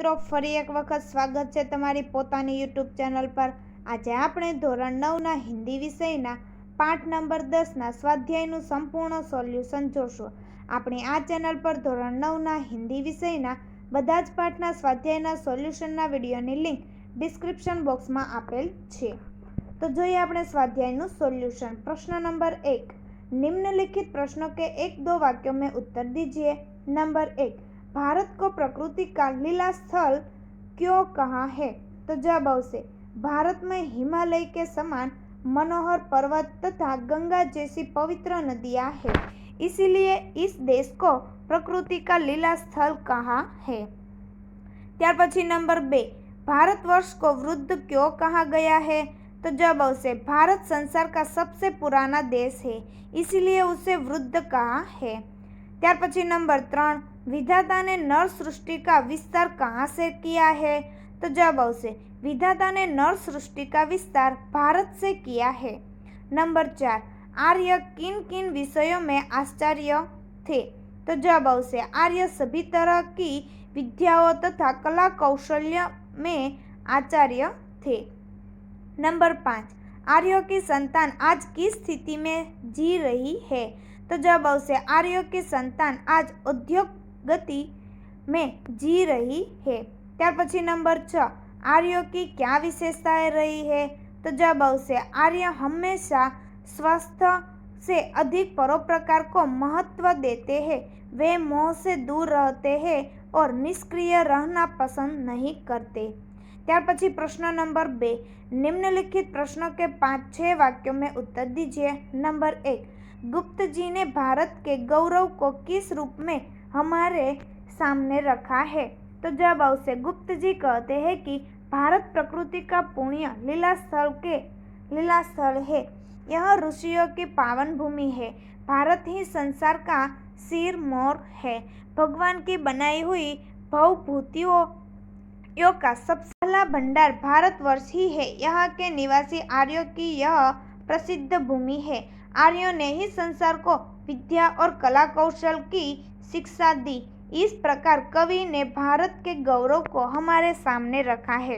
મિત્રો, ફરી એક વખત સ્વાગત છે તમારી પોતાની યુટ્યુબ ચેનલ પર। આજે આપણે ધોરણ 9ના હિન્દી વિષયના પાઠ નંબર 10ના સ્વાધ્યાયનું સંપૂર્ણ સોલ્યુશન જોશું। આપણી આ ચેનલ પર ધોરણ 9ના હિન્દી વિષયના બધા જ પાઠના સ્વાધ્યાયના સોલ્યુશનના વિડીયોની લિંક ડિસ્ક્રિપ્શન બોક્સમાં આપેલ છે। तो જોઈએ આપણે સ્વાધ્યાયનું સોલ્યુશન। प्रश्न नंबर 1, निम्नलिखित प्रश्नों के 1-2 वाक्यों में उत्तर दीजिए। नंबर 1, भारत को प्रकृति का लीला स्थल क्यों कहा है? तो जवाब आवશે भारत में हिमालय के समान मनोहर पर्वत तथा गंगा जैसी पवित्र नदियां है, इसीलिए इस देश को प्रकृति का लीला स्थल कहा है। ત્યાર પછી नंबर 2, भारतवर्ष को वृद्ध क्यों कहा गया है? तो जवाब आवશે भारत संसार का सबसे पुराना देश है, इसीलिए उसे वृद्ध कहा है। ત્યાર પછી नंबर 3, विधाता ने नर सृष्टि का विस्तार कहाँ से किया है? तो जवाब आवશે विधाता ने नर सृष्टि का विस्तार भारत से किया है। नंबर 4, आर्य किन किन विषयों में आचार्य थे? तो जवाब आवશે आर्य सभी तरह की विद्याओं तथा कला कौशल्य में आचार्य थे। नंबर 5, आर्यों की संतान आज किस स्थिति में जी रही है? तो जवाब आवશે आर्यों की संतान आज औद्योगति में जी रही है। ત્યાર પછી नंबर 6, आर्यों की क्या विशेषताएं रही है? तो जवाब आवશે आर्य हमेशा स्वास्थ्य से अधिक परोपकार को महत्व देते हैं, वे मोह से दूर रहते हैं और निष्क्रिय रहना पसंद नहीं करते। ત્યાર પછી प्रश्न नंबर 2, निम्नलिखित प्रश्नों के 5-6 वाक्यों में उत्तर दीजिए। नंबर 1, गुप्त जी ने भारत के गौरव को किस रूप में हमारे सामने रखा है? तो जवाब आवશે गुप्त जी कहते हैं कि भारत प्रकृति का पुण्य लीला स्थल है, यह ऋषियों की पावन भूमि है, भारत ही संसार का सिर मोर है, भगवान की बनाई हुई भवभूतियों का सबसे पहला भंडार भारतवर्ष ही है, यहाँ के निवासी आर्यों की यह प्रसिद्ध भूमि है, आर्यों ने ही संसार को विद्या और कला कौशल की शिक्षा दी। इस प्रकार कवि ने भारत के गौरव को हमारे सामने रखा है।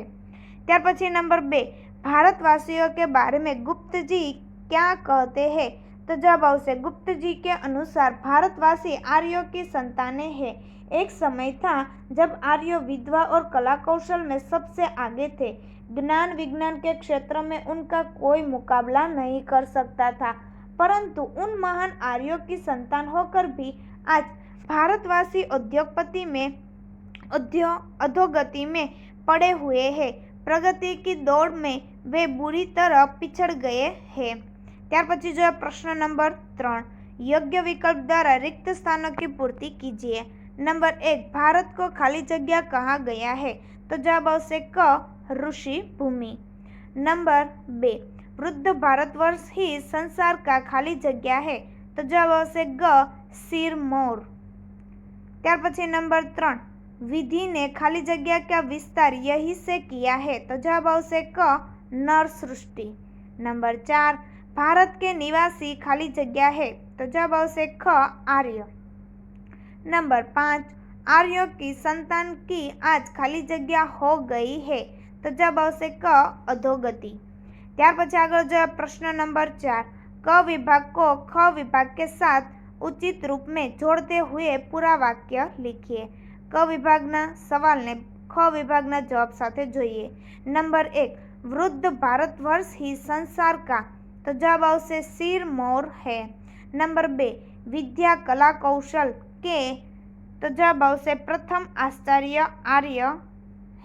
ત્યાર પછી नंबर 2, भारतवासियों के बारे में गुप्त जी क्या कहते हैं? तो जवाब आवશે गुप्त जी के अनुसार भारतवासी आर्यों की संतानें हैं। एक समय था जब आर्य विद्या और कला कौशल में सबसे आगे थे, ज्ञान विज्ञान के क्षेत्र में उनका कोई मुकाबला नहीं कर सकता था, परंतु उन महान आर्यों की संतान होकर भी आज भारतवासी अधोगति में पड़े हुए हैं, प्रगति की दौड़ में वे बुरी तरह पिछड़ गए हैं। ત્યાર પછી जो प्रश्न नंबर 3, योग्य विकल्प द्वारा रिक्त स्थानों की पूर्ति कीजिए। नंबर 1, भारत को खाली जगह कहा गया है? तो जवाब आवશે क, ऋषि भूमि। नंबर 2, वृद्ध भारतवर्ष ही संसार का खाली जगह है? तो जवाब आवશે ग, सिर मोर। ત્યાર પછી नंबर 3, विधि ने खाली जगह का विस्तार यही से किया है? तो जवाब आवશે क, नर सृष्टि। नंबर 4, भारत के निवासी खाली जगह है? तो जवाब आवશે ख, आर्य। नंबर 5, आर्यों की संतान की आज खाली जगह हो गई है? तो जवाब आवશે क, अधोगति। ત્યાર પછી આગળ जो प्रश्न नंबर 4, क विभाग को ख विभाग के साथ उचित रूप में जोड़ते हुए पूरा वाक्य लिखिए। क विभागना सवालने ख विभागना जवाब સાથે જોઈએ। नंबर 1, वृद्ध भारतवर्ष ही संसार का? तो जवाब आवશે सिर मोर है। नंबर 2, विद्या कला कौशल के? तो जवाब आवશે प्रथम आचार्य आर्य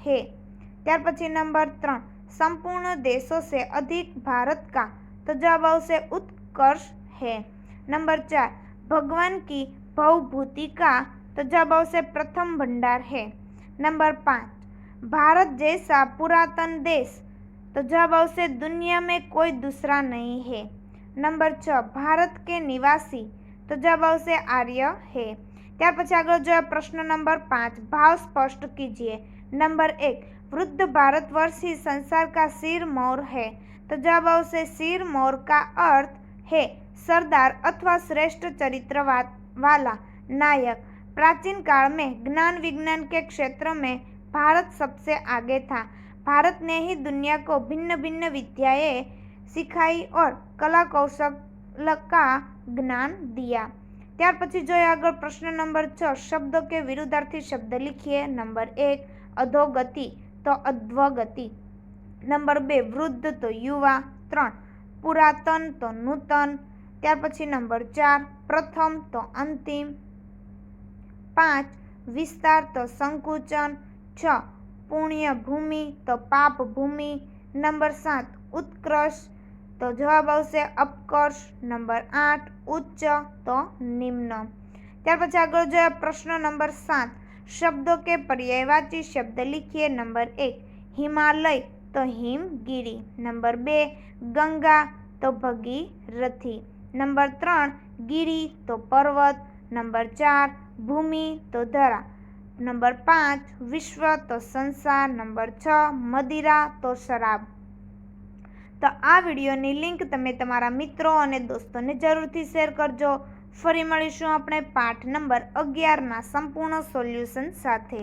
है। ત્યાર પછી नंबर 3, संपूर्ण देशों से अधिक भारत का? तो जवाब आवશે उत्कर्ष है। नंबर 4, भगवान की भवभूति का? तो जवाब आवશે प्रथम भंडार है। नंबर 5, भारत जैसा पुरातन देश? तो जवाब आवશે दुनिया में कोई दूसरा नहीं है। नंबर 6, भारत के निवासी? तो जवाब आवશે आर्य है। ત્યાર પછી આગળ જો प्रश्न नंबर 5, भाव स्पष्ट कीजिए। नंबर 1, वृद्ध भारतवर्ष ही संसार का सिर मोर है? तो जवाब आवશે सिर मोर का अर्थ है सरदार अथवा श्रेष्ठ चरित्र वाला नायक। प्राचीन काल में ज्ञान विज्ञान के क्षेत्र में भारत सबसे आगे था। भारत ने ही दुनिया को भिन्न भिन्न विद्याएं सिखाई और कला कौशल का ज्ञान दिया। ત્યાર પછી જોઈએ આગળ પ્રશ્ન નંબર 6, શબ્દો કે વિરુદ્ધાર્થી શબ્દ લીખીએ। નંબર 1 અધોગતિ તો અધ્વગતિ, નંબર 2 વૃદ્ધ તો યુવા, 3 પુરાતન તો નૂતન, ત્યાર પછી નંબર 4 પ્રથમ તો અંતિમ, 5 વિસ્તાર તો સંકુચન, 6 પુણ્ય ભૂમિ તો પાપ ભૂમિ, નંબર 7 ઉત્કર્ષ તો જવાબ આવશે અપકર્ષ, નંબર 8 ઉચ્ચ તો નિમ્ન। ત્યાર પછી આગળ જોઈએ પ્રશ્ન નંબર 7, શબ્દો કે પર્યાયવાચી શબ્દ લીખીએ। નંબર 1 હિમાલય તો હિમગીરી, નંબર 2 ગંગા તો ભગીરથી, નંબર 3 ગિરી તો પર્વત, નંબર 4 ભૂમિ તો ધરા, નંબર 5 વિશ્વ તો સંસાર, નંબર 6 મદિરા તો શરાબ। તો આ વિડીયોની લિંક તમે તમારા મિત્રો અને દોસ્તોને જરૂરથી શેર કરજો। ફરી મળીશું આપણે પાઠ નંબર 11ના સંપૂર્ણ સોલ્યુશન સાથે।